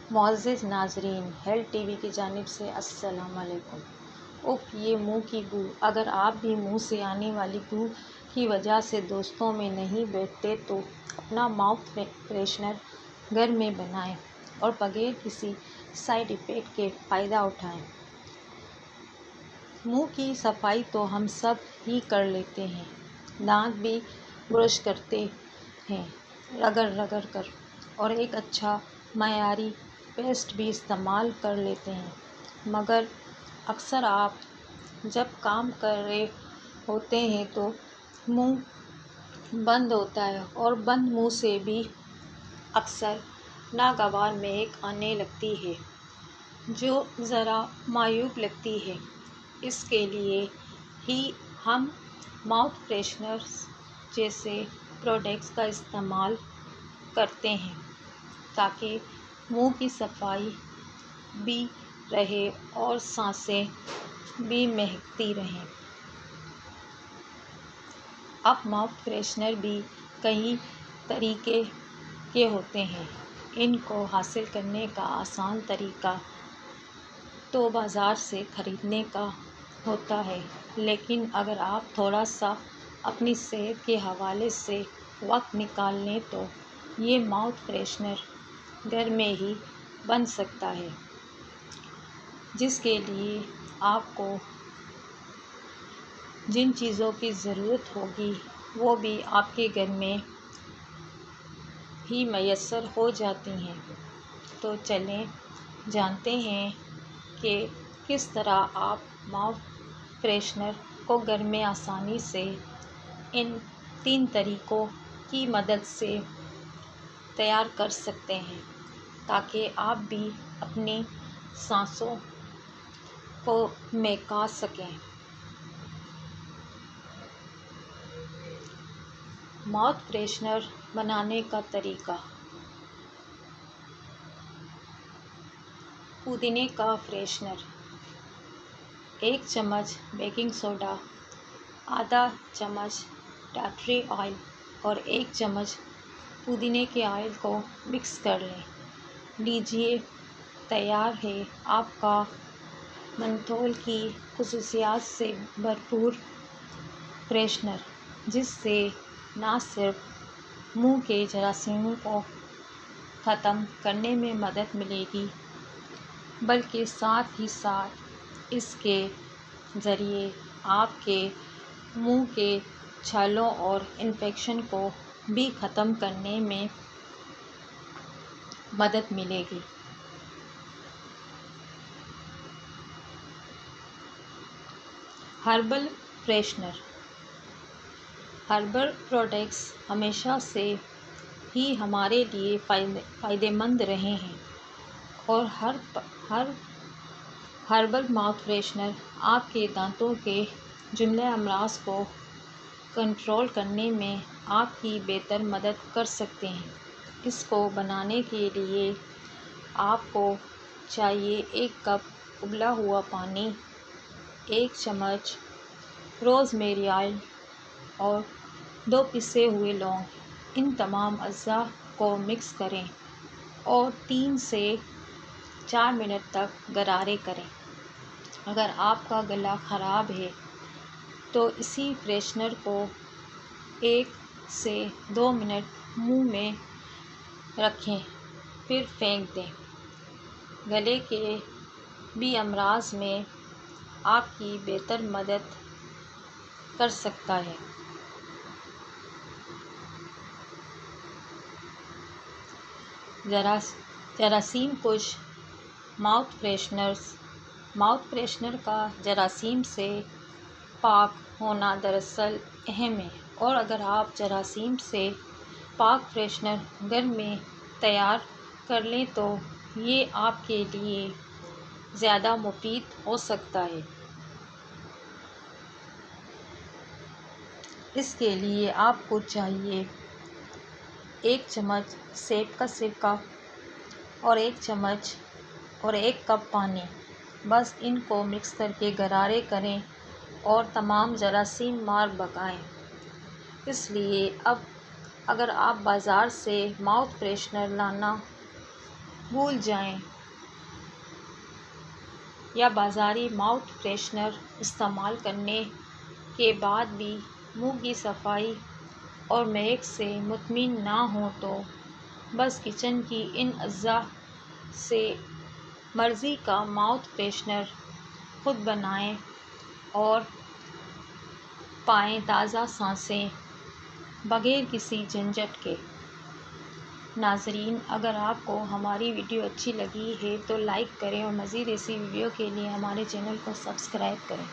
معزز ناظرین، health T V کی جانب سے السلام علیکم۔ یہ منہ کی بو، اگر آپ بھی منہ سے آنے والی بو کی وجہ سے دوستوں میں نہیں بیٹھتے تو اپنا ماؤتھ فریشنر گھر میں بنائیں اور بغیر کسی سائیڈ ایفیکٹ کے فائدہ اٹھائیں۔ منہ کی صفائی تو ہم سب ہی کر لیتے ہیں، دانت بھی برش کرتے ہیں رگڑ رگڑ کر، اور ایک اچھا معیاری پیسٹ بھی استعمال کر لیتے ہیں، مگر اکثر آپ جب کام کر رہے ہوتے ہیں تو منہ بند ہوتا ہے، اور بند منہ سے بھی اکثر ناگوار مہک آنے لگتی ہے جو ذرا معیوب لگتی ہے۔ اس کے لیے ہی ہم ماؤتھ فریشنرز جیسے پروڈکٹس کا استعمال کرتے ہیں تاکہ منہ کی صفائی بھی رہے اور سانسیں بھی مہکتی رہیں۔ اب ماؤتھ فریشنر بھی کئی طریقے کے ہوتے ہیں۔ ان کو حاصل کرنے کا آسان طریقہ تو بازار سے خریدنے کا ہوتا ہے، لیکن اگر آپ تھوڑا سا اپنی صحت کے حوالے سے وقت نکال لیں تو یہ ماؤتھ فریشنر گھر میں ہی بن سکتا ہے، جس کے لیے آپ کو جن چیزوں کی ضرورت ہوگی وہ بھی آپ کے گھر میں ہی میسر ہو جاتی ہیں۔ تو چلیں جانتے ہیں کہ کس طرح آپ ماؤتھ فریشنر کو گھر میں آسانی سے ان 3 طریقوں کی مدد سے تیار کر سکتے ہیں تاکہ آپ بھی اپنی سانسوں کو مہکا سکیں۔ ماؤتھ فریشنر بنانے کا طریقہ: پودینے کا فریشنر، 1 چمچ بیکنگ سوڈا، آدھا چمچ ٹی آئل اور 1 چمچ پودینے کے آئل کو مکس کر لیجیے۔ تیار ہے آپ کا منتھول کی خصوصیات سے بھرپور فریشنر، جس سے نہ صرف منہ کے جراثیموں کو ختم کرنے میں مدد ملے گی بلکہ ساتھ ہی ساتھ اس کے ذریعے آپ کے منہ کے چھالوں اور انفیکشن کو بھی ختم کرنے میں مدد ملے گی۔ ہربل فریشنر، ہربل پروڈکٹس ہمیشہ سے ہی ہمارے لیے فائدہ مند رہے ہیں، اور ہر ہربل ماؤتھ فریشنر آپ کے دانتوں کے جملہ امراض کو کنٹرول کرنے میں آپ کی بہتر مدد کر سکتے ہیں۔ اس کو بنانے کے لیے آپ کو چاہیے 1 کپ ابلا ہوا پانی، 1 چمچ روز میری آئل اور 2 پسے ہوئے لونگ۔ ان تمام اجزاء کو مکس کریں اور 3 سے 4 منٹ تک غرارے کریں۔ اگر آپ کا گلا خراب ہے تو اسی فریشنر کو 1 سے 2 منٹ منہ میں رکھیں پھر پھینک دیں۔ گلے کے بھی امراض میں آپ کی بہتر مدد کر سکتا ہے۔ جراثیم کش ماؤتھ فریشنرز، ماؤتھ فریشنر کا جراثیم سے پاک ہونا دراصل اہم ہے، اور اگر آپ جراثیم سے پاک فریشنر گھر میں تیار کر لیں تو یہ آپ کے لیے زیادہ مفید ہو سکتا ہے۔ اس کے لیے آپ کو چاہیے 1 چمچ سیب کا سرکہ اور 1 کپ پانی۔ بس ان کو مکس کر کے غرارے کریں اور تمام جراثیم مار بھگائیں۔ اس لیے اب اگر آپ بازار سے ماؤتھ فریشنر لانا بھول جائیں یا بازاری ماؤتھ فریشنر استعمال کرنے کے بعد بھی منہ کی صفائی اور مہک سے مطمئن نہ ہوں تو بس کچن کی ان اجزاء سے مرضی کا ماؤتھ فریشنر خود بنائیں اور پائیں تازہ سانسیں بغیر کسی جھنجھٹ کے۔ ناظرین، اگر آپ کو ہماری ویڈیو اچھی لگی ہے تو لائک کریں اور مزید ایسی ویڈیو کے لیے ہمارے چینل کو سبسکرائب کریں۔